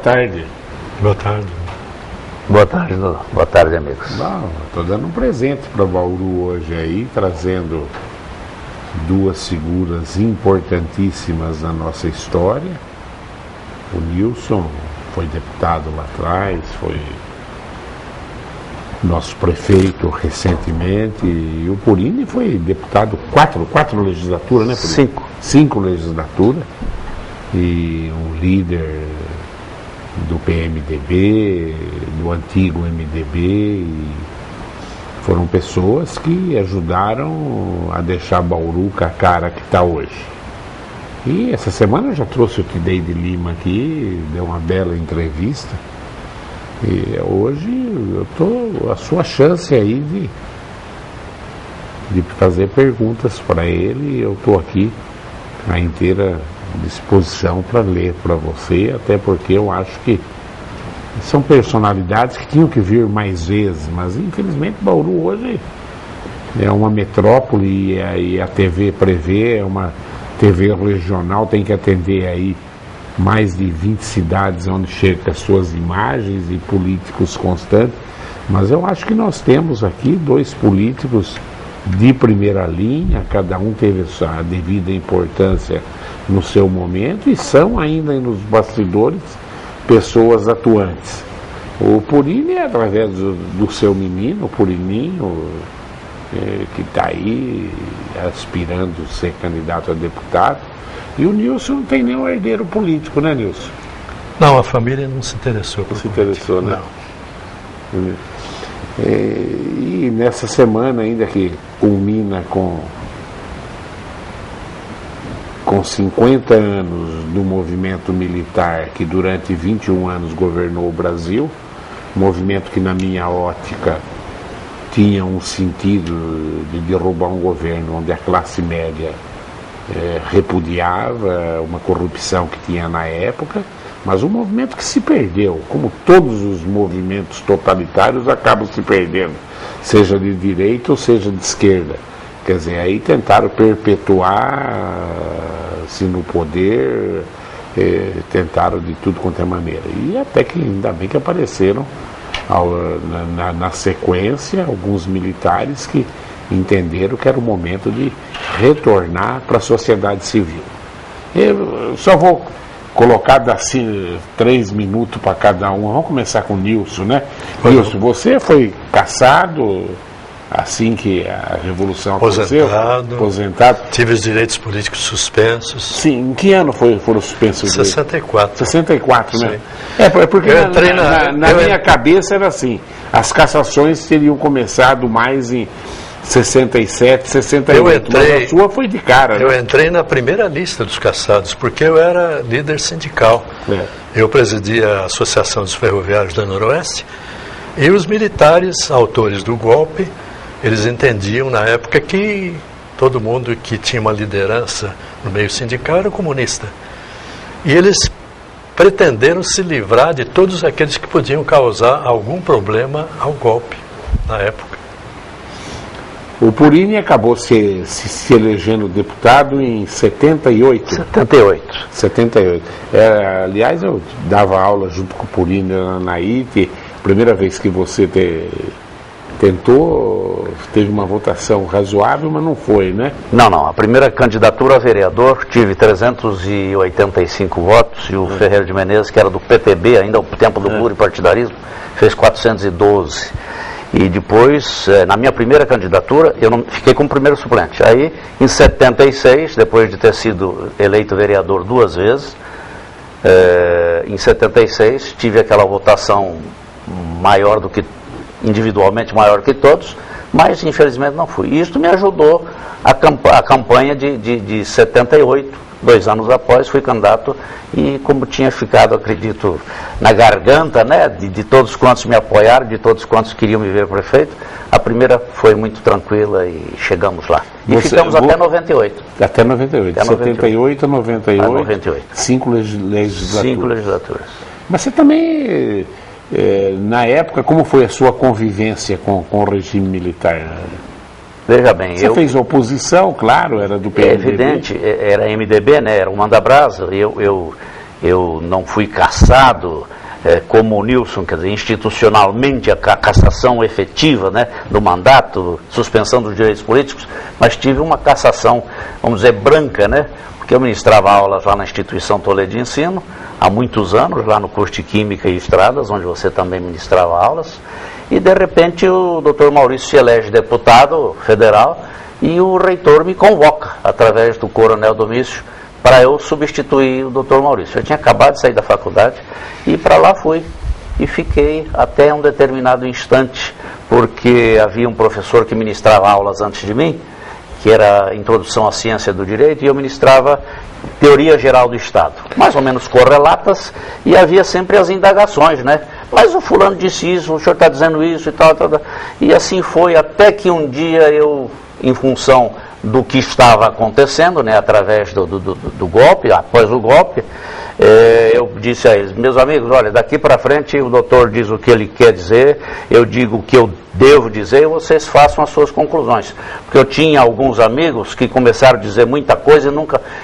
tarde. Boa tarde. Boa tarde, amigos. Estou dando um presente para Bauru hoje aí, trazendo duas figuras importantíssimas na nossa história. O Nilson foi deputado lá atrás, foi nosso prefeito recentemente, e o Purini foi deputado quatro legislaturas, né, Purini? Cinco legislaturas, e um líder do PMDB, do antigo MDB, e foram pessoas que ajudaram a deixar Bauru com a cara que está hoje. E essa semana eu já trouxe o Tideide Lima aqui, deu uma bela entrevista. E hoje eu estou a sua chance aí de fazer perguntas para ele. Eu estou aqui à inteira disposição para ler para você, até porque eu acho que são personalidades que tinham que vir mais vezes, mas infelizmente Bauru hoje é uma metrópole e a TV prevê, é uma TV regional, tem que atender aí mais de 20 cidades onde chega as suas imagens e políticos constantes, mas eu acho que nós temos aqui dois políticos de primeira linha, cada um teve a devida importância no seu momento e são ainda nos bastidores pessoas atuantes. O Purini é através do seu menino, o Purininho, que está aí aspirando a ser candidato a deputado. E o Nilson não tem nenhum herdeiro político, né, Nilson? Não, a família não se interessou por política. Não se interessou, né? Não. E nessa semana ainda que culmina com 50 anos do movimento militar que durante 21 anos governou o Brasil, movimento que na minha ótica tinha um sentido de derrubar um governo onde a classe média repudiava uma corrupção que tinha na época, mas um movimento que se perdeu, como todos os movimentos totalitários acabam se perdendo, seja de direita ou seja de esquerda. Quer dizer, aí tentaram perpetuar-se no poder, tentaram de tudo quanto é maneira. E até que ainda bem que apareceram na sequência alguns militares que entenderam que era o momento de retornar para a sociedade civil. Eu só vou colocar assim 3 minutos para cada um. Vamos começar com o Nilson, né? Nilson, você foi cassado assim que a Revolução aconteceu? Aposentado. Tive os direitos políticos suspensos. Sim, em que ano foram suspensos? 64. 64, sim. né? Porque na minha cabeça era assim, as cassações teriam começado mais em 67, 68, mas a sua foi de cara. Eu entrei na primeira lista dos cassados, porque eu era líder sindical. Eu presidia a Associação dos Ferroviários do Noroeste, e os militares, autores do golpe, eles entendiam na época que todo mundo que tinha uma liderança no meio sindical era comunista. E eles pretenderam se livrar de todos aqueles que podiam causar algum problema ao golpe na época. O Purini acabou se elegendo deputado em 78. 78. Aliás, eu dava aula junto com o Purini na IT. Primeira vez que você tentou, teve uma votação razoável, mas não foi, né? Não. A primeira candidatura a vereador, tive 385 votos, e o Ferreira de Menezes, que era do PTB, ainda o tempo do pluripartidarismo, fez 412. E depois, na minha primeira candidatura, eu não fiquei como primeiro suplente. Aí, em 76, depois de ter sido eleito vereador 2 vezes, em 76, tive aquela votação maior do que, individualmente maior que todos, mas infelizmente não fui. E isso me ajudou a campanha de 78, 2 anos após, fui candidato, e como tinha ficado, acredito, na garganta, né, de todos quantos me apoiaram, de todos quantos queriam me ver prefeito, a primeira foi muito tranquila e chegamos lá. E ficamos até 98. Até 98. Até 78 a 98. 5 legislaturas. 5 legislaturas. Mas você também, na época, como foi a sua convivência com o regime militar? Veja bem, você fez oposição, claro, era do PMDB. É evidente, era MDB, né, era o Manda Brasa, eu não fui cassado como o Nilson, quer dizer, institucionalmente a cassação efetiva, né, do mandato, suspensão dos direitos políticos, mas tive uma cassação, vamos dizer, branca, né, porque eu ministrava aulas lá na instituição Toledo de Ensino, há muitos anos, lá no curso de Química e Estradas, onde você também ministrava aulas, e de repente o Dr. Maurício se elege deputado federal e o reitor me convoca, através do Coronel Domício, para eu substituir o Dr. Maurício. Eu tinha acabado de sair da faculdade e para lá fui. E fiquei até um determinado instante, porque havia um professor que ministrava aulas antes de mim, que era a Introdução à Ciência do Direito, e eu ministrava Teoria Geral do Estado, mais ou menos correlatas, e havia sempre as indagações, né? Mas o fulano disse isso, o senhor está dizendo isso e tal, tal, tal. E assim foi, até que um dia eu, em função do que estava acontecendo, né, através do golpe, após o golpe, eu disse a eles, meus amigos, olha, daqui para frente o doutor diz o que ele quer dizer, eu digo o que eu devo dizer e vocês façam as suas conclusões. Porque eu tinha alguns amigos que começaram a dizer muita coisa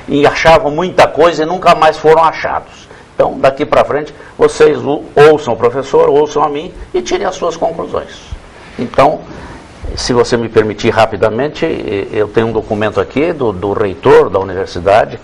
e achavam muita coisa e nunca mais foram achados. Então, daqui para frente, vocês ouçam o professor, ouçam a mim e tirem as suas conclusões. Então, se você me permitir rapidamente, eu tenho um documento aqui do reitor da universidade,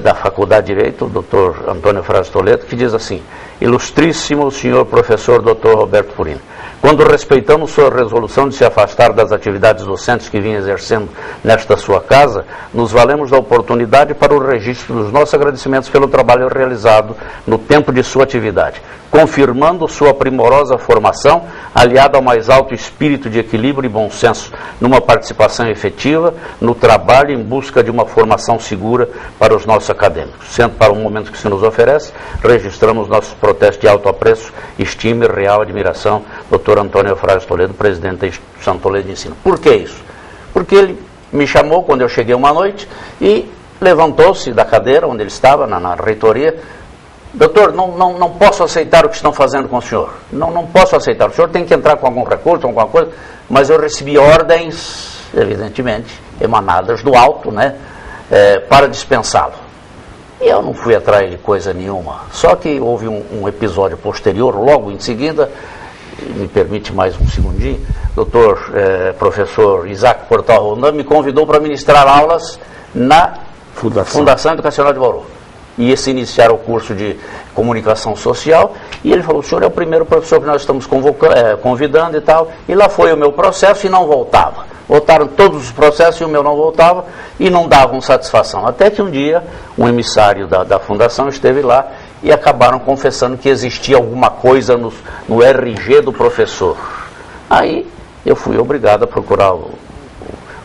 da Faculdade de Direito, o Dr. Antônio Fraz Toledo, que diz assim: Ilustríssimo senhor professor Dr. Roberto Purini, quando respeitamos sua resolução de se afastar das atividades docentes que vinha exercendo nesta sua casa, nos valemos da oportunidade para o registro dos nossos agradecimentos pelo trabalho realizado no tempo de sua atividade, confirmando sua primorosa formação, aliada ao mais alto espírito de equilíbrio e bom senso, numa participação efetiva no trabalho em busca de uma formação segura para os nossos acadêmicos. Sendo para o momento que se nos oferece, registramos nossos protestos de alto apreço, estima e real admiração, Dr. Antônio Fraz Toledo, presidente da instituição Toledo de Ensino. Por que isso? Porque ele me chamou quando eu cheguei uma noite e levantou-se da cadeira onde ele estava, na reitoria. Doutor, não posso aceitar o que estão fazendo com o senhor. Não posso aceitar. O senhor tem que entrar com algum recurso, alguma coisa, mas eu recebi ordens, evidentemente, emanadas do alto, né, para dispensá-lo. E eu não fui atrás de coisa nenhuma. Só que houve um episódio posterior, logo em seguida, me permite mais um segundinho, doutor professor Isaac Portal Rondão me convidou para ministrar aulas na Fundação Educacional de Bauru. Ia se iniciar o curso de comunicação social, e ele falou, o senhor é o primeiro professor que nós estamos convidando e tal, e lá foi o meu processo e não voltava. Voltaram todos os processos e o meu não voltava, e não davam satisfação. Até que um dia, um emissário da fundação esteve lá, e acabaram confessando que existia alguma coisa no RG do professor. Aí, eu fui obrigado a procurar o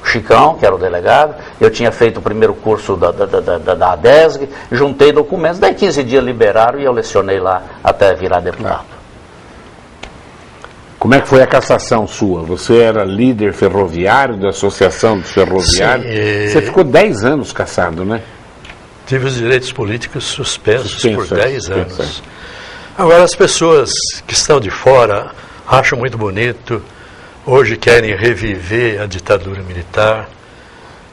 Chicão, que era o delegado, eu tinha feito o primeiro curso da ADESG, juntei documentos, daí 15 dias liberaram e eu lecionei lá até virar deputado. Como é que foi a cassação sua? Você era líder ferroviário da Associação dos Ferroviários. Sim, você ficou 10 anos cassado, né? Tive os direitos políticos suspensos por 10 anos. Agora, as pessoas que estão de fora acham muito bonito, hoje querem reviver a ditadura militar,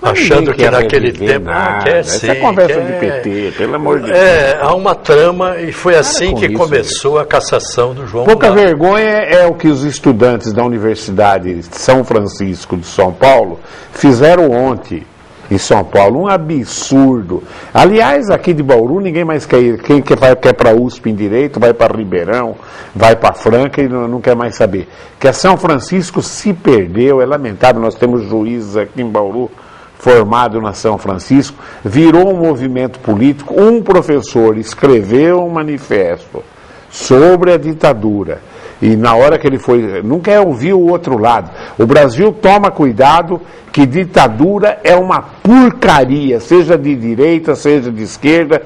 achando que naquele tempo não quer sim. Essa é conversa de PT, pelo amor de Deus. Há uma trama e foi assim que começou a cassação do João Pouca vergonha é o que os estudantes da Universidade de São Francisco de São Paulo fizeram ontem em São Paulo. Um absurdo. Aliás, aqui de Bauru ninguém mais quer ir. Quem quer para a USP em Direito, vai para Ribeirão, vai para Franca e não quer mais saber. Que a São Francisco se perdeu, é lamentável. Nós temos juízes aqui em Bauru formado na São Francisco, virou um movimento político. Um professor escreveu um manifesto sobre a ditadura. E na hora que ele foi, não quer ouvir o outro lado. O Brasil toma cuidado que ditadura é uma porcaria, seja de direita, seja de esquerda.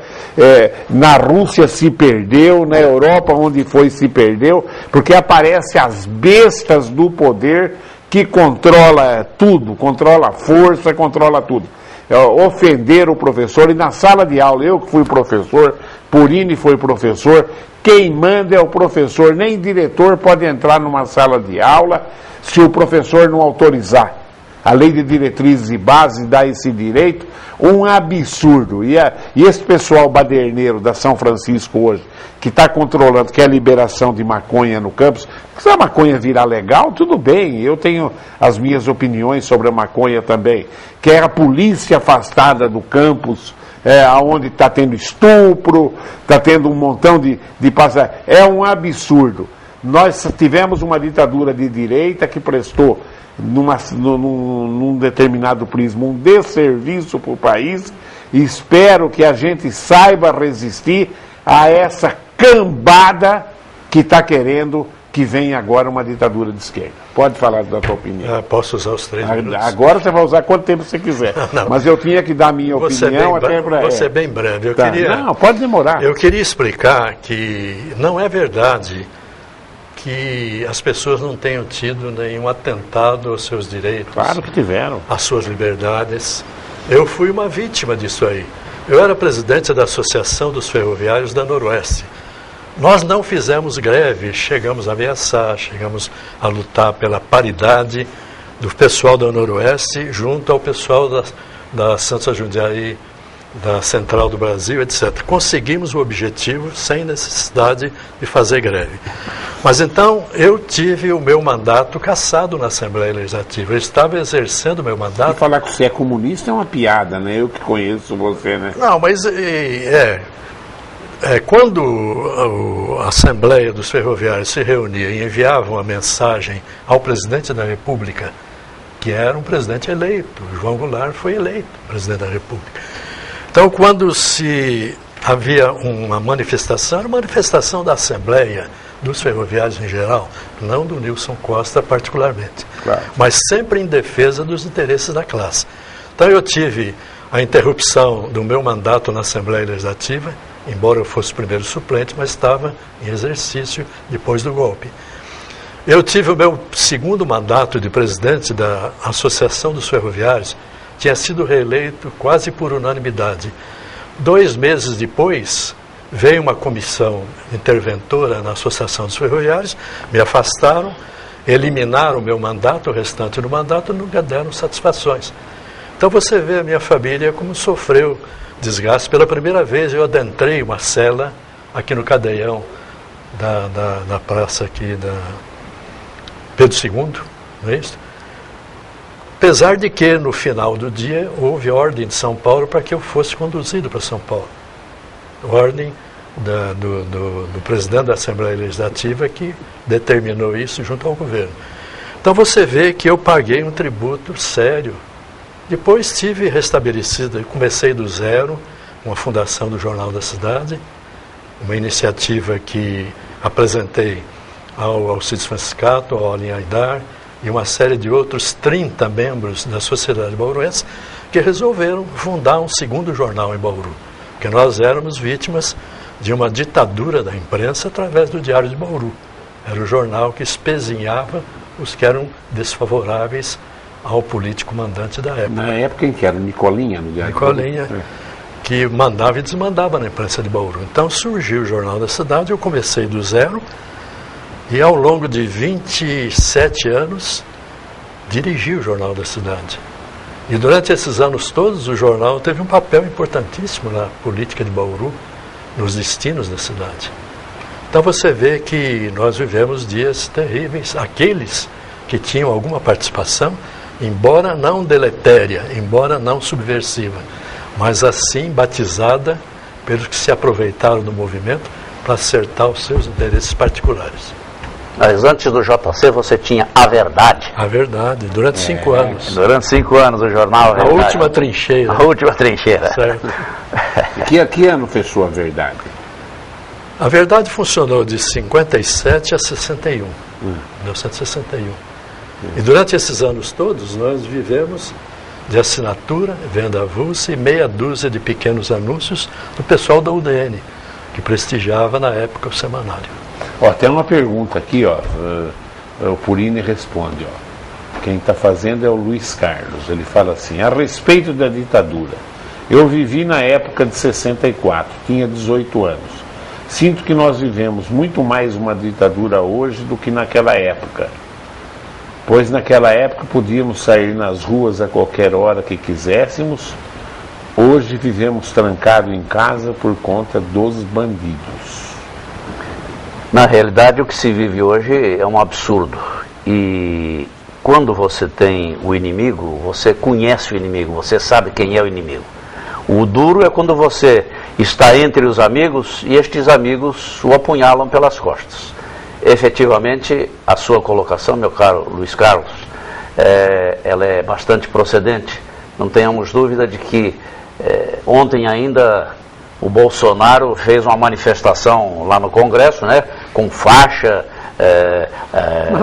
Na Rússia se perdeu, na Europa onde foi se perdeu, porque aparecem as bestas do poder que controla tudo, controla a força, controla tudo. Ofender o professor, e na sala de aula, eu que fui professor, Purini foi professor, quem manda é o professor, nem diretor pode entrar numa sala de aula se o professor não autorizar. a lei de diretrizes e bases dá esse direito, um absurdo. E esse pessoal baderneiro da São Francisco hoje, que está controlando, que é a liberação de maconha no campus, se a maconha virar legal, tudo bem, eu tenho as minhas opiniões sobre a maconha também, que é a polícia afastada do campus, onde está tendo estupro, está tendo um montão de passagem. É um absurdo. Nós tivemos uma ditadura de direita que prestou, num determinado prisma, um desserviço para o país, e espero que a gente saiba resistir a essa cambada que está querendo que venha agora uma ditadura de esquerda. Pode falar da tua opinião. Posso usar os 3 minutos? Agora você vai usar quanto tempo você quiser. Não. Mas eu tinha que dar a minha opinião até para... Vou ser bem breve. Não, pode demorar. Eu queria explicar que não é verdade que as pessoas não tenham tido nenhum atentado aos seus direitos. Claro que tiveram. Às suas liberdades. Eu fui uma vítima disso aí. Eu era presidente da Associação dos Ferroviários da Noroeste. Nós não fizemos greve, chegamos a ameaçar, chegamos a lutar pela paridade do pessoal da Noroeste junto ao pessoal da Santa Jundiaí, da Central do Brasil, etc. Conseguimos o objetivo sem necessidade de fazer greve. Mas então eu tive o meu mandato cassado na Assembleia Legislativa. Eu estava exercendo o meu mandato. E falar que você é comunista é uma piada, né? Eu que conheço você, né? Não, mas quando a Assembleia dos Ferroviários se reunia e enviava uma mensagem ao presidente da República, que era um presidente eleito, João Goulart foi eleito presidente da República. Então, quando se havia uma manifestação, era uma manifestação da Assembleia, dos ferroviários em geral, não do Nilson Costa particularmente, claro, mas sempre em defesa dos interesses da classe. Então eu tive a interrupção do meu mandato na Assembleia Legislativa, embora eu fosse primeiro suplente, mas estava em exercício depois do golpe. Eu tive o meu segundo mandato de presidente da Associação dos Ferroviários, tinha sido reeleito quase por unanimidade. 2 meses depois, veio uma comissão interventora na Associação dos Ferroviários, me afastaram, eliminaram o meu mandato, o restante do mandato, nunca deram satisfações. Então você vê a minha família como sofreu desgaste. Pela primeira vez eu adentrei uma cela aqui no Cadeião da praça aqui da Pedro II, não é isso? Apesar de que no final do dia houve ordem de São Paulo para que eu fosse conduzido para São Paulo. Ordem do presidente da Assembleia Legislativa que determinou isso junto ao governo. Então você vê que eu paguei um tributo sério. Depois tive restabelecido, comecei do zero, uma fundação do Jornal da Cidade, uma iniciativa que apresentei ao Alcides Franciscato, ao Alin Aidar e uma série de outros 30 membros da sociedade bauruense que resolveram fundar um segundo jornal em Bauru, porque nós éramos vítimas de uma ditadura da imprensa através do Diário de Bauru. Era o jornal que espezinhava os que eram desfavoráveis ao político mandante da época. Na época em que era o Nicolinha no Diário Nicolinha, de Bauru, que mandava e desmandava na imprensa de Bauru. Então surgiu o Jornal da Cidade, eu comecei do zero e ao longo de 27 anos dirigi o Jornal da Cidade. E durante esses anos todos o jornal teve um papel importantíssimo na política de Bauru, nos destinos da cidade. Então você vê que nós vivemos dias terríveis. Aqueles que tinham alguma participação, embora não deletéria, embora não subversiva, mas assim batizada pelos que se aproveitaram do movimento para acertar os seus interesses particulares. Mas antes do JC você tinha A Verdade. A Verdade, durante 5 anos. Durante 5 anos o jornal... A última trincheira. A última trincheira. Certo. E que ano fechou A Verdade? A Verdade funcionou de 57 a 61. 1961. E durante esses anos todos nós vivemos de assinatura, venda avulsa e meia dúzia de pequenos anúncios do pessoal da UDN, que prestigiava na época o semanário. Tem uma pergunta aqui, o Purini responde, quem está fazendo é o Luiz Carlos, ele fala assim: a respeito da ditadura, eu vivi na época de 64, tinha 18 anos, sinto que nós vivemos muito mais uma ditadura hoje do que naquela época. Pois naquela época podíamos sair nas ruas a qualquer hora que quiséssemos. Hoje vivemos trancados em casa por conta dos bandidos. Na realidade, o que se vive hoje é um absurdo. E quando você tem o inimigo, você conhece o inimigo, você sabe quem é o inimigo. O duro é quando você está entre os amigos e estes amigos o apunhalam pelas costas. Efetivamente, a sua colocação, meu caro Luiz Carlos, ela é bastante procedente. Não tenhamos dúvida de que ontem ainda o Bolsonaro fez uma manifestação lá no Congresso, né, com faixa,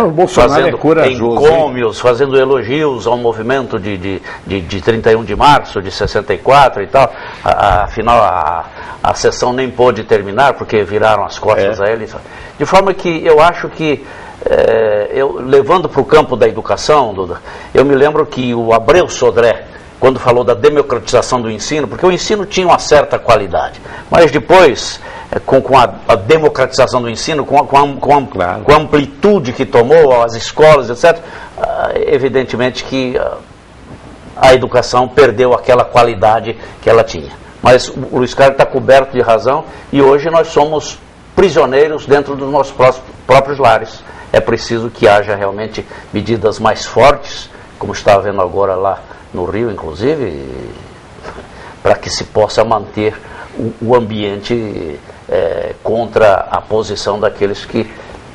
o Bolsonaro fazendo é corajoso, encômios, fazendo elogios ao movimento de 31 de março de 64 e tal. Afinal, a sessão nem pôde terminar porque viraram as costas a ele. De forma que eu acho que, levando para o campo da educação, Duda, eu me lembro que o Abreu Sodré, quando falou da democratização do ensino, porque o ensino tinha uma certa qualidade, mas depois, com a democratização do ensino, com a amplitude que tomou, as escolas, etc., evidentemente que a educação perdeu aquela qualidade que ela tinha. Mas o Luiz Carlos está coberto de razão e hoje nós somos prisioneiros dentro dos nossos próprios lares. É preciso que haja realmente medidas mais fortes, como está havendo agora lá no Rio, inclusive, para que se possa manter o ambiente contra a posição daqueles que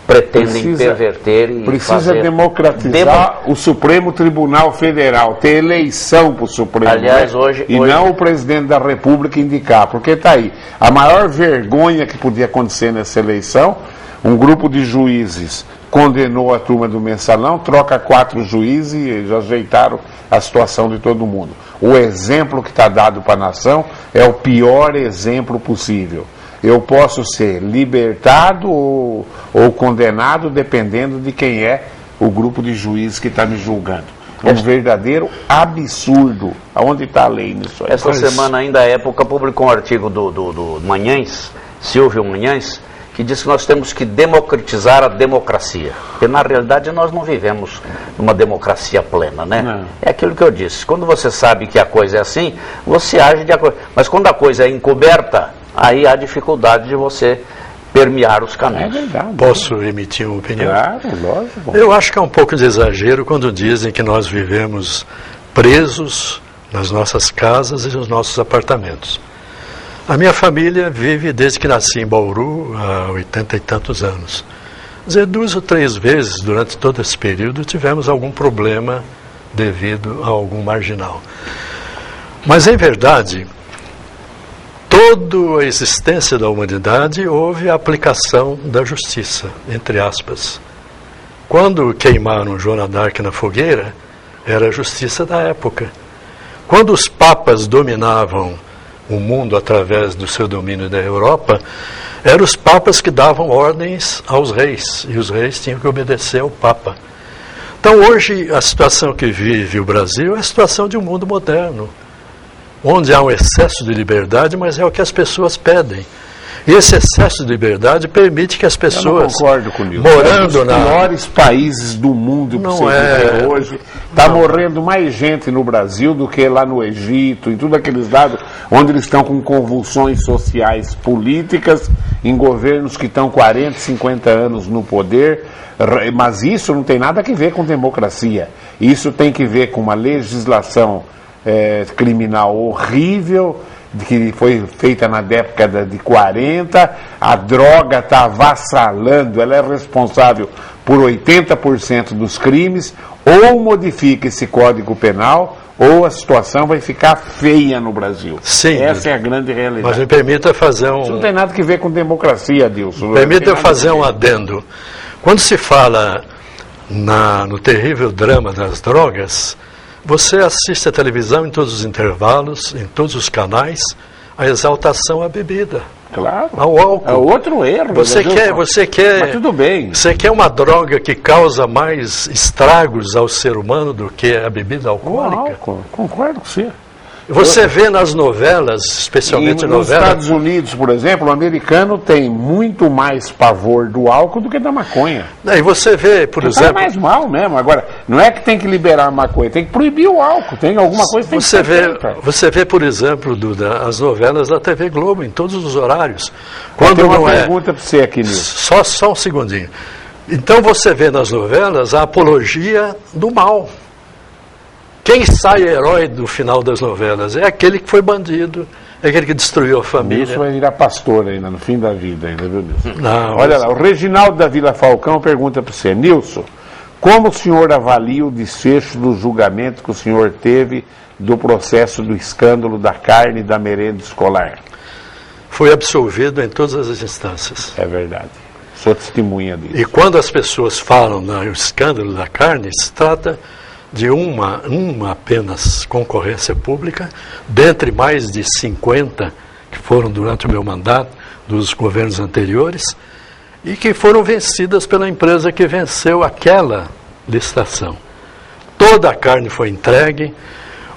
pretendem perverter e precisa democratizar o Supremo Tribunal Federal, ter eleição para o Supremo. Aliás, hoje não o presidente da República indicar, porque está aí. A maior vergonha que podia acontecer nessa eleição, um grupo de juízes condenou a turma do Mensalão, troca 4 juízes e já ajeitaram a situação de todo mundo. O exemplo que está dado para a nação é o pior exemplo possível. Eu posso ser libertado ou condenado dependendo de quem é o grupo de juízes que está me julgando. Um verdadeiro absurdo. Aonde está a lei nisso aí? Esta semana ainda a Época publicou um artigo do Manhães, Silvio Manhães, que diz que nós temos que democratizar a democracia. Porque na realidade nós não vivemos numa democracia plena, né? Não. É aquilo que eu disse. Quando você sabe que a coisa é assim, você age de acordo. Mas quando a coisa é encoberta, aí há dificuldade de você permear os caminhos. É verdade. Posso emitir uma opinião? Claro, lógico. Eu acho que é um pouco de exagero quando dizem que nós vivemos presos nas nossas casas e nos nossos apartamentos. A minha família vive desde que nasci em Bauru, há 80 e tantos anos. Quer dizer, 2 ou 3 vezes durante todo esse período tivemos algum problema devido a algum marginal. Mas, em verdade, toda a existência da humanidade houve a aplicação da justiça, entre aspas. Quando queimaram Joana d'Arc na fogueira, era a justiça da época. Quando os papas dominavam o mundo através do seu domínio da Europa, eram os papas que davam ordens aos reis, e os reis tinham que obedecer ao papa. Então hoje a situação que vive o Brasil é a situação de um mundo moderno, onde há um excesso de liberdade, mas é o que as pessoas pedem. E esse excesso de liberdade permite que as pessoas, morando nos piores países do mundo que você vive hoje, está morrendo mais gente no Brasil do que lá no Egito, em tudo aqueles lados onde eles estão com convulsões sociais políticas, em governos que estão 40, 50 anos no poder, mas isso não tem nada a ver com democracia. Isso tem que ver com uma legislação criminal horrível, que foi feita na década de 40, a droga está avassalando, ela é responsável por 80% dos crimes. Ou modifica esse Código Penal, ou a situação vai ficar feia no Brasil. Sim, essa é a grande realidade. Mas me permita fazer Isso não tem nada a ver com democracia, Adilson. Permita eu fazer um adendo. Quando se fala no terrível drama das drogas, você assiste a televisão em todos os intervalos, em todos os canais, a exaltação à bebida. Claro. Ao álcool. É outro erro. Você quer, mas tudo bem. Você quer uma droga que causa mais estragos ao ser humano do que a bebida alcoólica? Concordo com você. Você vê nas novelas, especialmente nos Estados Unidos, por exemplo, o americano tem muito mais pavor do álcool do que da maconha. E você vê, por exemplo... É mais mal mesmo. Agora, não é que tem que liberar a maconha, tem que proibir o álcool. Tem alguma coisa que tem que ser feita. Você vê, por exemplo, as novelas da TV Globo, em todos os horários. Quando tem uma pergunta para você aqui, Nilson. Só um segundinho. Então você vê nas novelas a apologia do mal. Quem sai herói do final das novelas é aquele que foi bandido, é aquele que destruiu a família. Isso vai virar pastor ainda, no fim da vida ainda, viu, Nilson? Não, olha lá, o Reginaldo da Vila Falcão pergunta para você, Nilson, como o senhor avalia o desfecho do julgamento que o senhor teve do processo do escândalo da carne e da merenda escolar? Foi absolvido em todas as instâncias. É verdade. Sou testemunha disso. E quando as pessoas falam no escândalo da carne, se trata de uma apenas concorrência pública, dentre mais de 50 que foram durante o meu mandato, dos governos anteriores, e que foram vencidas pela empresa que venceu aquela licitação. Toda a carne foi entregue,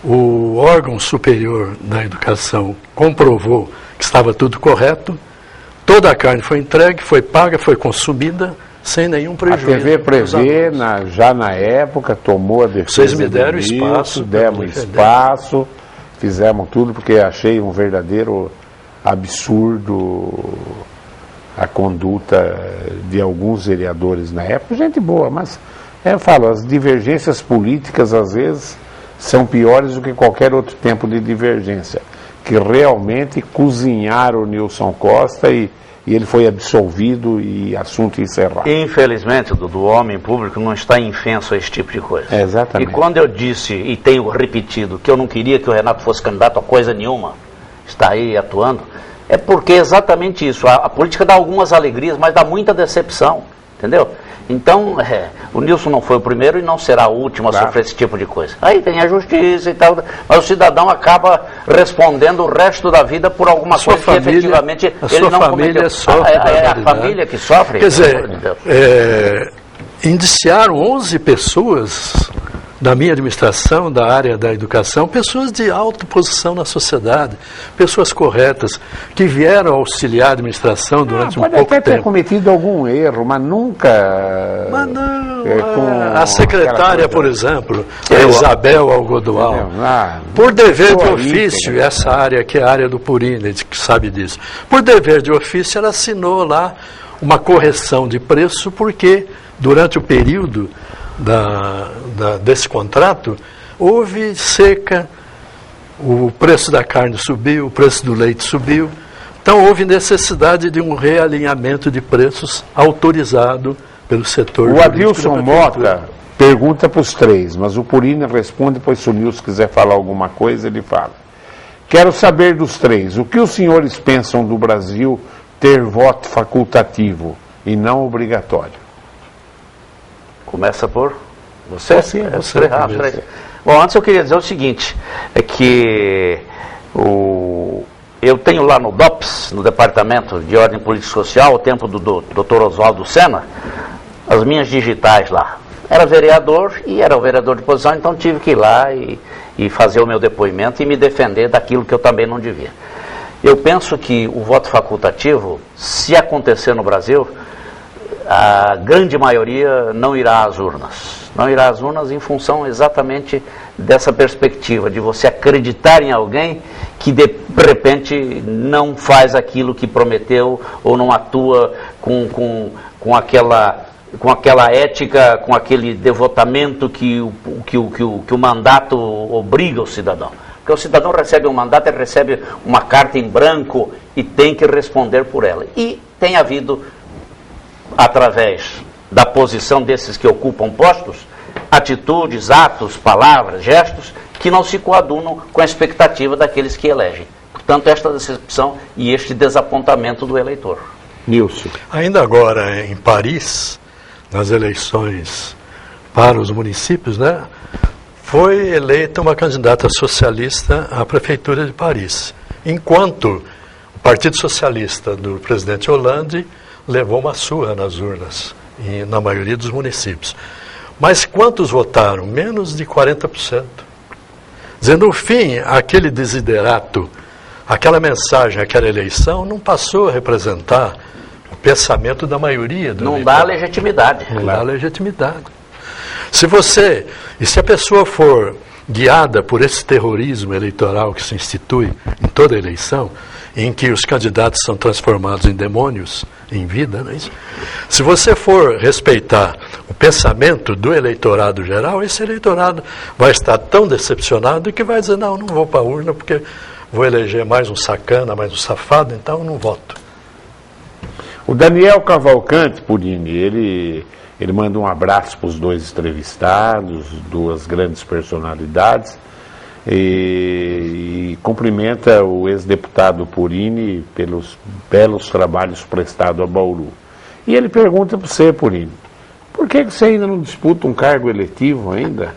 o órgão superior da educação comprovou que estava tudo correto, toda a carne foi entregue, foi paga, foi consumida, sem nenhum prejuízo. A TV prevê, já na época, tomou a defesa. Vocês me deram espaço. Demos espaço, fizemos tudo, porque achei um verdadeiro absurdo a conduta de alguns vereadores na época. Gente boa, mas eu falo, as divergências políticas, às vezes, são piores do que qualquer outro tempo de divergência. Que realmente cozinharam o Nilson Costa e ele foi absolvido e assunto encerrado. Infelizmente, do homem público não está infenso a esse tipo de coisa. Exatamente. E quando eu disse, e tenho repetido, que eu não queria que o Renato fosse candidato a coisa nenhuma, está aí atuando, é porque é exatamente isso. A política dá algumas alegrias, mas dá muita decepção, entendeu? Então, o Nilson não foi o primeiro e não será o último a sofrer esse tipo de coisa. Aí tem a justiça e tal, mas o cidadão acaba respondendo o resto da vida por alguma coisa que efetivamente ele não cometeu. É a família que sofre. Quer dizer, indiciaram 11 pessoas da minha administração, da área da educação, pessoas de alta posição na sociedade, pessoas corretas, que vieram auxiliar a administração durante um pouco tempo. Pode até ter cometido algum erro, mas nunca... Mas não, a secretária, por exemplo, a Isabel Algodoal, por dever de ofício, essa área que é a área do Purini, que sabe disso, por dever de ofício ela assinou lá uma correção de preço, porque durante o período desse contrato, houve seca, o preço da carne subiu, o preço do leite subiu, então houve necessidade de um realinhamento de preços autorizado pelo setor. O Adilson Mota pergunta para os três, mas o Purini responde, pois se o Nilson quiser falar alguma coisa, ele fala. Quero saber dos três, o que os senhores pensam do Brasil ter voto facultativo e não obrigatório? Começa por você? Você. Bom, antes eu queria dizer o seguinte, é que eu tenho lá no DOPS, no Departamento de Ordem Política e Social, o tempo do Dr. Oswaldo Sena, as minhas digitais lá. Era vereador e era o vereador de posição, então tive que ir lá e fazer o meu depoimento e me defender daquilo que eu também não devia. Eu penso que o voto facultativo, se acontecer no Brasil, a grande maioria não irá às urnas. Não irá às urnas em função exatamente dessa perspectiva, de você acreditar em alguém que de repente não faz aquilo que prometeu ou não atua com aquela ética, com aquele devotamento que o mandato obriga o cidadão. Porque o cidadão recebe um mandato, ele recebe uma carta em branco e tem que responder por ela. E tem havido, através da posição desses que ocupam postos, atitudes, atos, palavras, gestos, que não se coadunam com a expectativa daqueles que elegem. Portanto, esta decepção e este desapontamento do eleitor. Nilson. Ainda agora, em Paris, nas eleições para os municípios, né, foi eleita uma candidata socialista à Prefeitura de Paris, enquanto o Partido Socialista do presidente Hollande levou uma surra nas urnas, na maioria dos municípios. Mas quantos votaram? Menos de 40%. Dizendo, no fim, aquele desiderato, aquela mensagem, aquela eleição, não passou a representar o pensamento da maioria do Não dá legitimidade. Não dá legitimidade. Se a pessoa for guiada por esse terrorismo eleitoral que se institui em toda eleição, em que os candidatos são transformados em demônios em vida, não é isso? Se você for respeitar o pensamento do eleitorado geral, esse eleitorado vai estar tão decepcionado que vai dizer, não vou para a urna porque vou eleger mais um sacana, mais um safado, então eu não voto. O Daniel Cavalcante, Purini, ele manda um abraço para os dois entrevistados, duas grandes personalidades, e cumprimenta o ex-deputado Purini pelos belos trabalhos prestados a Bauru. E ele pergunta para você, Purini, por que você ainda não disputa um cargo eletivo ainda?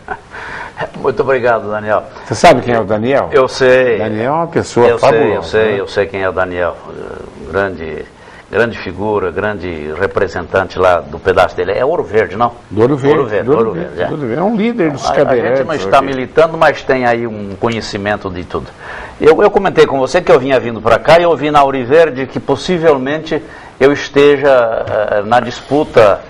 Muito obrigado, Daniel. Você sabe quem é o Daniel? Eu sei. O Daniel é uma pessoa fabulosa. Eu sei quem é o Daniel. Grande figura, grande representante lá do pedaço dele. É Ouro Verde, não? Do Ouro Verde. É um líder dos cadeirantes. A gente não está militando, mas tem aí um conhecimento de tudo. Eu comentei com você que eu vinha vindo para cá e eu vi na Ouro Verde que possivelmente eu esteja na disputa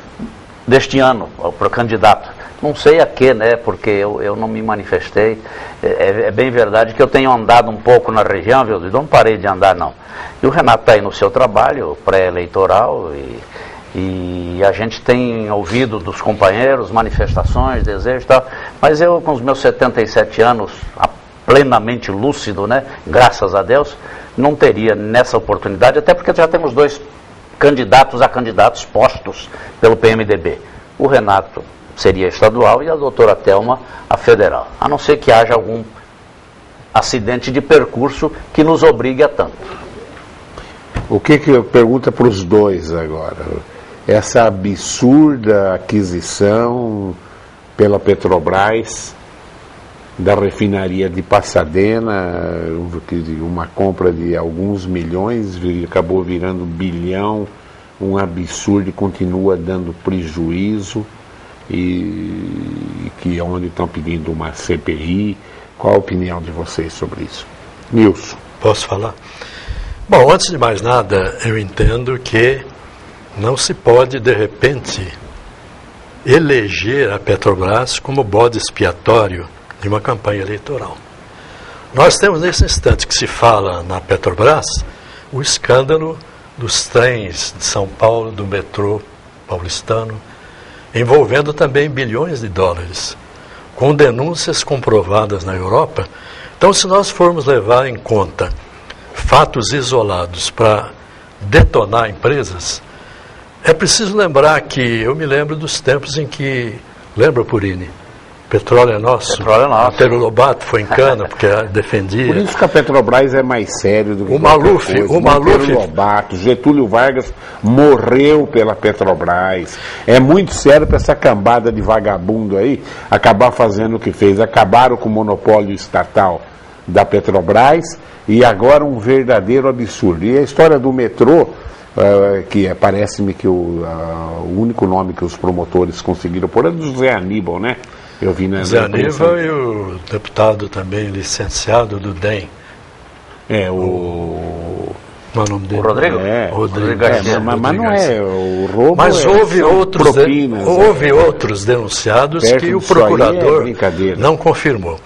deste ano para candidato. Não sei a quê, né? Porque eu não me manifestei. É bem verdade que eu tenho andado um pouco na região, viu? Não parei de andar, não. E o Renato está aí no seu trabalho pré-eleitoral e a gente tem ouvido dos companheiros manifestações, desejos e tal. Mas eu, com os meus 77 anos, plenamente lúcido, né? Graças a Deus, não teria nessa oportunidade, até porque já temos dois candidatos a candidatos postos pelo PMDB. O Renato seria estadual e a doutora Thelma a federal, a não ser que haja algum acidente de percurso que nos obrigue a tanto. O que eu pergunto para os dois agora? Essa absurda aquisição pela Petrobras da refinaria de Pasadena, uma compra de alguns milhões, acabou virando bilhão, um absurdo e continua dando prejuízo, e que onde estão pedindo uma CPI. Qual a opinião de vocês sobre isso? Nilson. Posso falar? Bom, antes de mais nada, eu entendo que não se pode, de repente, eleger a Petrobras como bode expiatório de uma campanha eleitoral. Nós temos, nesse instante que se fala na Petrobras, o escândalo dos trens de São Paulo, do metrô paulistano, envolvendo também bilhões de dólares, com denúncias comprovadas na Europa. Então, se nós formos levar em conta fatos isolados para detonar empresas, é preciso lembrar que, eu me lembro dos tempos em que, lembra, Purini? Petróleo é nosso. Petróleo é nosso. Monteiro Lobato foi em cana porque defendia. Por isso que a Petrobras é mais sério do que o Maluf. Monteiro Lobato, Getúlio Vargas morreu pela Petrobras. É muito sério para essa cambada de vagabundo aí acabar fazendo o que fez. Acabaram com o monopólio estatal da Petrobras e agora um verdadeiro absurdo. E a história do metrô, que parece-me que o único nome que os promotores conseguiram pôr é do José Aníbal, né? Eu vi na Zé Aníbal e o deputado também licenciado do DEM. Qual é o nome dele? O Rodrigo? Rodrigo Garcia. Mas não é o roubo. Mas houve propinas, outros denunciados que o procurador não confirmou.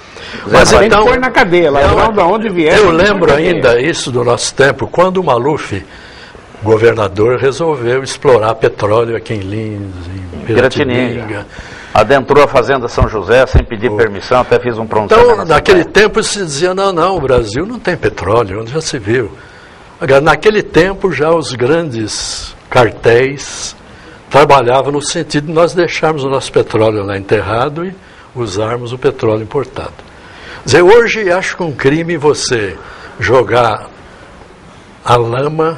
Mas tem então, que pôr na cadeia, lá de onde vier. Eu lembro ainda isso do nosso tempo, quando o Maluf, governador, resolveu explorar petróleo aqui em Lins, em Piratininga. Adentrou a fazenda São José sem pedir permissão, até fiz um pronunciamento. Então, naquele tempo se dizia, não, o Brasil não tem petróleo, onde já se viu. Agora, naquele tempo já os grandes cartéis trabalhavam no sentido de nós deixarmos o nosso petróleo lá enterrado e usarmos o petróleo importado. Quer dizer, hoje acho que um crime você jogar a lama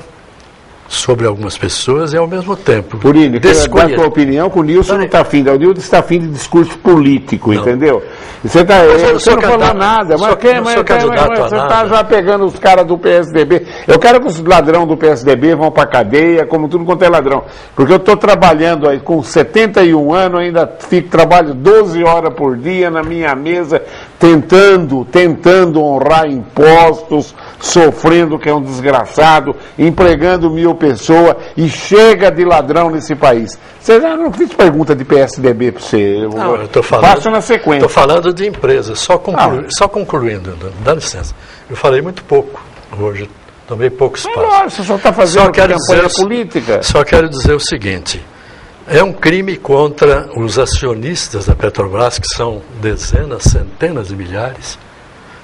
sobre algumas pessoas e ao mesmo tempo Purini, dar a tua opinião que o Nilson não está afim, o Nilson está afim de discurso político, não. Entendeu? Você não falou nada, mas você está já pegando os caras do PSDB. Eu quero que os ladrões do PSDB vão para a cadeia, como tudo quanto é ladrão. Porque eu estou trabalhando aí com 71 anos, ainda trabalho 12 horas por dia na minha mesa, tentando honrar impostos, sofrendo que é um desgraçado, empregando 1000 pessoas e chega de ladrão nesse país. Você já não fiz pergunta de PSDB para você. Não, eu estou falando. Passo na sequência. Estou falando de empresas, só concluindo, dá licença. Eu falei muito pouco hoje, tomei pouco espaço. Não, você só está fazendo campanha política. Só quero dizer o seguinte: é um crime contra os acionistas da Petrobras, que são dezenas, centenas de milhares,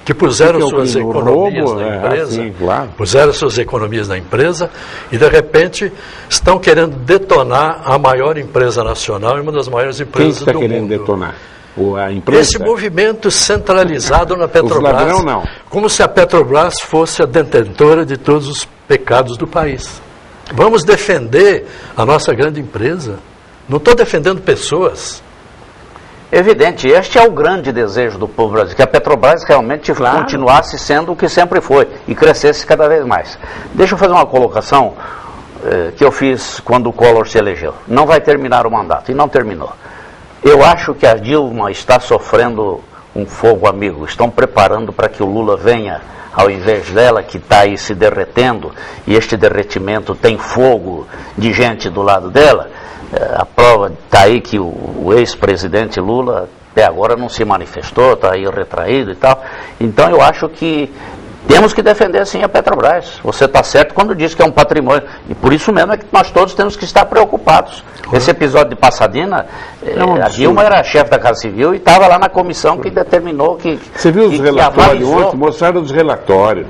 que puseram suas economias na empresa, sim, claro. Puseram suas economias na empresa e, de repente, estão querendo detonar a maior empresa nacional e uma das maiores empresas do mundo. Quem está querendo detonar? A empresa? Esse movimento centralizado na Petrobras, ladrão, não. Como se a Petrobras fosse a detentora de todos os pecados do país. Vamos defender a nossa grande empresa. Não estou defendendo pessoas. Evidente, este é o grande desejo do povo brasileiro, que a Petrobras realmente continuasse sendo o que sempre foi e crescesse cada vez mais. Deixa eu fazer uma colocação que eu fiz quando o Collor se elegeu. Não vai terminar o mandato, e não terminou. Eu acho que a Dilma está sofrendo um fogo amigo, estão preparando para que o Lula venha ao invés dela, que está aí se derretendo, e este derretimento tem fogo de gente do lado dela. A prova está aí que o ex-presidente Lula até agora não se manifestou, está aí retraído e tal. Então eu acho que temos que defender sim a Petrobras. Você está certo quando diz que é um patrimônio. E por isso mesmo é que nós todos temos que estar preocupados. Esse episódio de Pasadena, a Dilma era chefe da Casa Civil e estava lá na comissão que determinou que... Você viu os relatórios ontem? Mostraram os relatórios.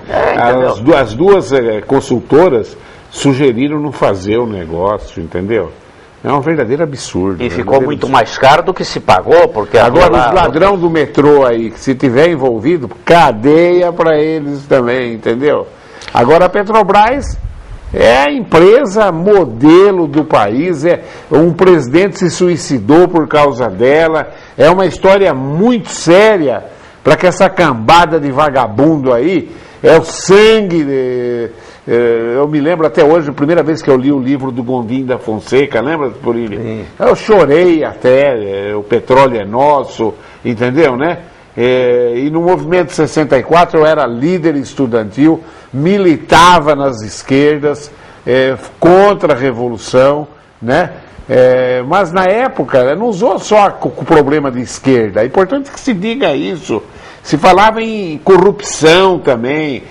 As duas consultoras sugeriram não fazer o negócio, entendeu? É um verdadeiro absurdo. E ficou muito mais caro do que se pagou, porque... Agora, os ladrões do metrô aí, que se tiver envolvido, cadeia para eles também, entendeu? Agora, a Petrobras é a empresa modelo do país, um presidente se suicidou por causa dela, é uma história muito séria para que essa cambada de vagabundo aí, é o sangue... Eu me lembro até hoje, a primeira vez que eu li o livro do Gondim da Fonseca, lembra, Purini? Eu chorei até, o petróleo é nosso, entendeu, né? E no movimento 64 eu era líder estudantil, militava nas esquerdas, contra a revolução, né? Mas na época não usou só o problema de esquerda, é importante que se diga isso. Se falava em corrupção também,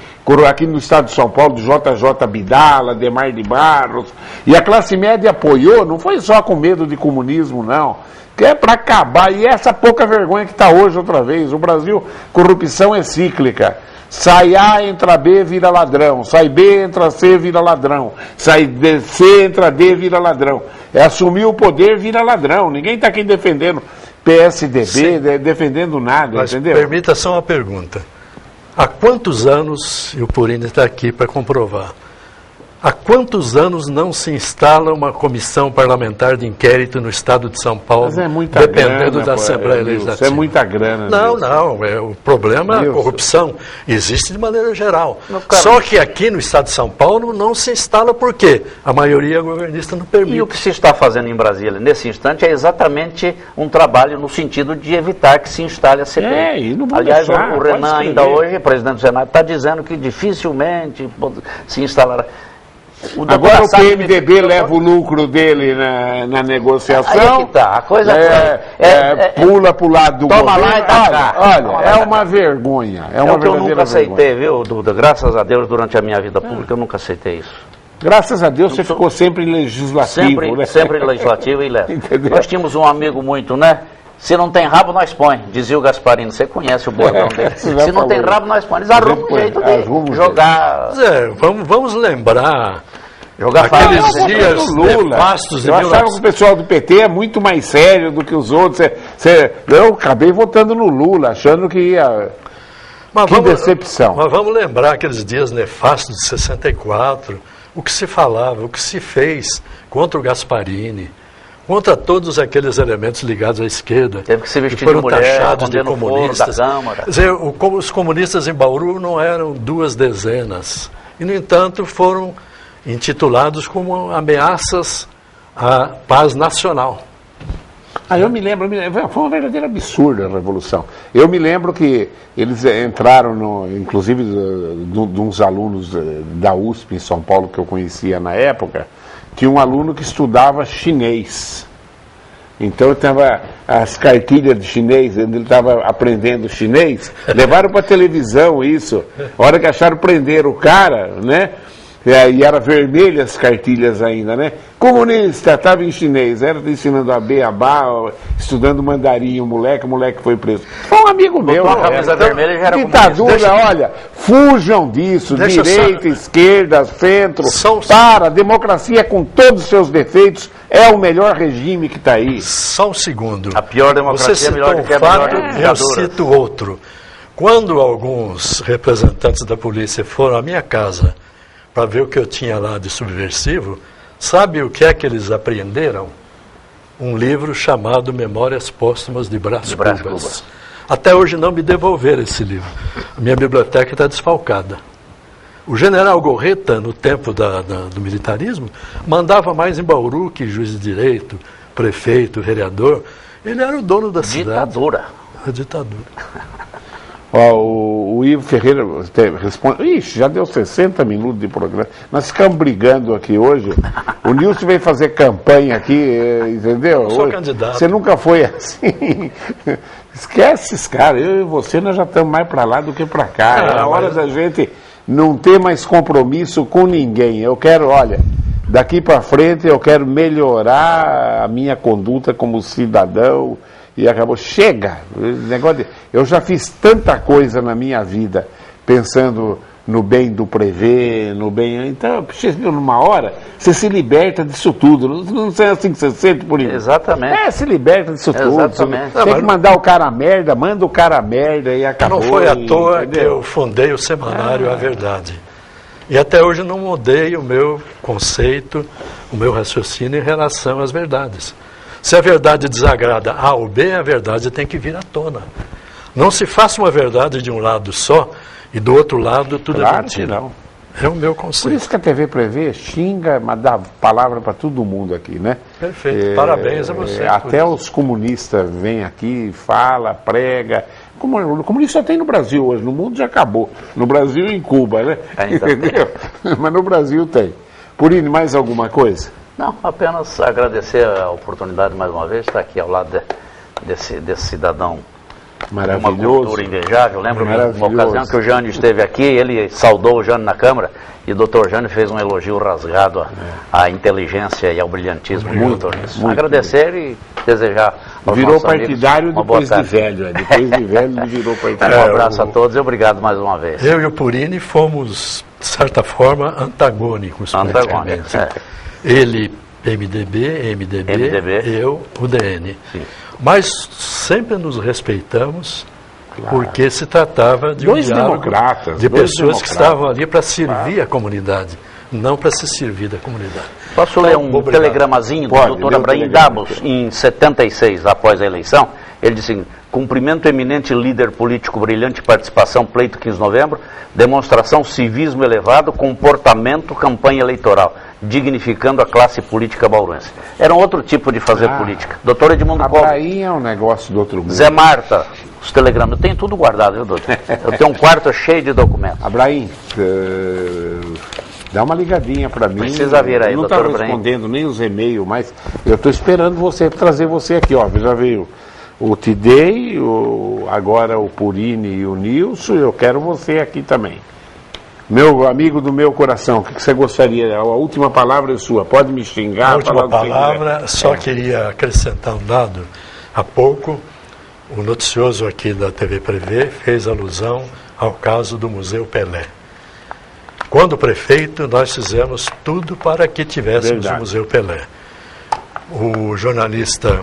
aqui no estado de São Paulo, do JJ Bidala, Demar de Barros, e a classe média apoiou, não foi só com medo de comunismo, não, que é para acabar, e essa pouca vergonha que está hoje outra vez. O Brasil, corrupção é cíclica, sai A, entra B, vira ladrão, sai B, entra C, vira ladrão, sai C, entra D, vira ladrão, assumir o poder, vira ladrão, ninguém está aqui defendendo PSDB, defendendo nada, mas entendeu? Permita só uma pergunta. Há quantos anos, e o Purini está aqui para comprovar, há quantos anos não se instala uma comissão parlamentar de inquérito no estado de São Paulo, dependendo da Assembleia Legislativa? Isso é muita grana. Não, o problema é a corrupção. Existe de maneira geral. Só que aqui no estado de São Paulo não se instala por quê? A maioria governista não permite. E o que se está fazendo em Brasília, nesse instante, é exatamente um trabalho no sentido de evitar que se instale a CPI. Aliás, o Renan, ainda hoje, presidente do Senado, está dizendo que dificilmente se instalará. Agora o PMDB leva o lucro dele na negociação. Aí é que tá. A coisa pula para o lado do toma governo. Lá e dá cá. Olha, é uma vergonha. É uma o que eu nunca aceitei, vergonha. viu, Duda? Graças a Deus, durante a minha vida pública, eu nunca aceitei isso. Graças a Deus, você ficou sempre legislativo. Sempre legislativo e leve. Nós tínhamos um amigo muito, né? Se não tem rabo, nós põe, dizia o Gasparino. Você conhece o bordão dele. Se não tem rabo, nós põe. Eles arrumam um jeito de jogar... Vamos lembrar... Jogar aqueles dias nefastos de Eu achava que o pessoal do PT é muito mais sério do que os outros. Eu acabei votando no Lula, achando que ia... decepção. Mas vamos lembrar aqueles dias nefastos de 64, o que se falava, o que se fez contra o Gasparini, contra todos aqueles elementos ligados à esquerda, teve que se vestir que foram de mulher, taxados de comunistas. Da Câmara. Quer dizer, os comunistas em Bauru não eram 2 dezenas, e, no entanto, foram intitulados como ameaças à paz nacional. Eu me lembro, foi um verdadeiro absurdo a Revolução. Eu me lembro que eles entraram, inclusive, de uns alunos da USP em São Paulo, que eu conhecia na época, tinha um aluno que estudava chinês. Então, estava as cartilhas de chinês, ele estava aprendendo chinês, levaram para a televisão isso. A hora que acharam, prenderam o cara, né? E era vermelha as cartilhas ainda, né? Comunista, estava em chinês, era ensinando a beabá, estudando mandarim, o moleque foi preso. Foi um amigo meu. A camisa vermelha já era ditadura, olha, fujam disso, direita, esquerda, centro, para, democracia com todos os seus defeitos, é o melhor regime que está aí. Só um segundo. A pior democracia é melhor do que a melhor ditadura. Eu cito outro. Quando alguns representantes da polícia foram à minha casa para ver o que eu tinha lá de subversivo, sabe o que é que eles apreenderam? Um livro chamado Memórias Póstumas de Brás Cubas. Até hoje não me devolveram esse livro. A minha biblioteca está desfalcada. O general Gorreta, no tempo do militarismo, mandava mais em Bauru que juiz de direito, prefeito, vereador. Ele era o dono da cidade. A ditadura. O Ivo Ferreira responde. Ixi, já deu 60 minutos de programa. Nós ficamos brigando aqui hoje. O Nilson veio fazer campanha aqui, entendeu? Eu sou candidato. Você nunca foi assim. Esquece esses caras. Eu e você, nós já estamos mais para lá do que para cá. É a hora da gente não ter mais compromisso com ninguém. Eu quero, olha, daqui para frente eu quero melhorar a minha conduta como cidadão. E acabou, chega! Eu já fiz tanta coisa na minha vida, pensando no bem do Prevê, no bem... Então, numa hora, você se liberta disso tudo. Não é assim que você sente por isso? Exatamente. Se liberta disso tudo. Exatamente. Tem que mandar o cara a merda, manda o cara a merda e acabou. Não foi à toa que eu fundei o semanário A Verdade. E até hoje não mudei o meu conceito, o meu raciocínio em relação às verdades. Se a verdade desagrada A ou B, a verdade tem que vir à tona. Não se faça uma verdade de um lado só e do outro lado tudo é mentira. Não. É o meu conceito. Por isso que a TV Prevê xinga, mas dá palavra para todo mundo aqui, né? Perfeito. Parabéns a você. Até os comunistas vêm aqui, fala, prega. O comunista só tem no Brasil hoje, no mundo já acabou. No Brasil e em Cuba, né? Entendeu? Mas no Brasil tem. Purini, mais alguma coisa? Não, apenas agradecer a oportunidade mais uma vez de estar aqui ao lado desse cidadão maravilhoso, uma cultura invejável. Lembro uma ocasião que o Jânio esteve aqui, ele saudou o Jânio na Câmara e o doutor Jânio fez um elogio rasgado à inteligência e ao brilhantismo do doutor. Agradecer e desejar aos virou partidário depois de velho. Depois de velho ele virou partidário. Um abraço a todos e obrigado mais uma vez. Eu e o Purini fomos, de certa forma, antagônicos. Antagônicos, Ele, MDB, eu, UDN. Sim. Mas sempre nos respeitamos, porque se tratava de um diálogo de pessoas que estavam ali para servir a comunidade, não para se servir da comunidade. Posso ler um telegramazinho do doutor Abraham Dabos, em 76, após a eleição? Ele disse: cumprimento eminente líder político brilhante, participação, pleito 15 de novembro, demonstração, civismo elevado, comportamento, campanha eleitoral, dignificando a classe política bauruense. Era um outro tipo de fazer política. Doutor Edmundo Costa. Abraim é um negócio do outro mundo. Zé Marta, os telegramas, eu tenho tudo guardado, viu, doutor? Eu tenho um quarto cheio de documentos. Abraim, dá uma ligadinha para mim. Precisa vir aí, doutor Abraim. Não está respondendo nem os e-mails, mas eu estou esperando trazer você aqui, ó. Já veio o Tidei, agora o Purini e o Nilson, eu quero você aqui também. Meu amigo do meu coração, o que você gostaria? A última palavra é sua, pode me xingar. A última palavra, só queria acrescentar um dado. Há pouco, o noticioso aqui da TV Prevê fez alusão ao caso do Museu Pelé. Quando prefeito, nós fizemos tudo para que tivéssemos o Museu Pelé. O jornalista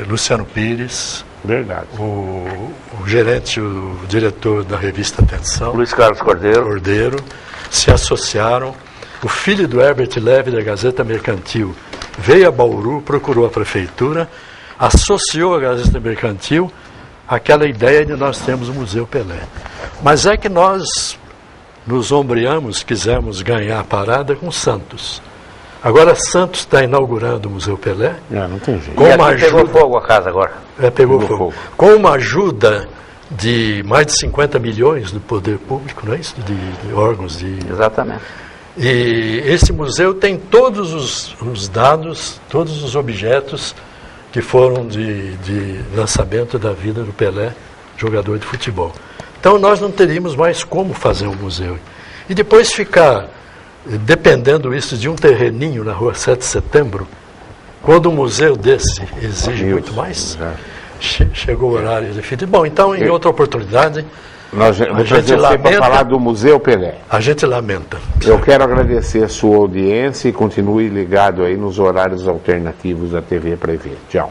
Luciano Pires, o gerente, o diretor da revista Atenção, Luiz Carlos Cordeiro, se associaram o filho do Herbert Levy, da Gazeta Mercantil, veio a Bauru, procurou a prefeitura, associou a Gazeta Mercantil àquela ideia de nós termos o Museu Pelé. Mas é que nós nos ombreamos, quisemos ganhar a parada com Santos. Agora Santos está inaugurando o Museu Pelé. Não tem jeito. Com uma ajuda... pegou fogo a casa agora. Pegou fogo. Com uma ajuda de mais de 50 milhões do poder público, não é isso? De órgãos de... Exatamente. E esse museu tem todos os dados, todos os objetos que foram de lançamento da vida do Pelé, jogador de futebol. Então nós não teríamos mais como fazer um museu. E depois ficar dependendo isso de um terreninho na rua 7 de Setembro, quando um museu desse exige muito mais, chegou o horário definido. Bom, então em outra oportunidade... Nós vamos para falar do Museu Pelé. A gente lamenta. Eu quero agradecer a sua audiência e continue ligado aí nos horários alternativos da TV Prevê. Tchau.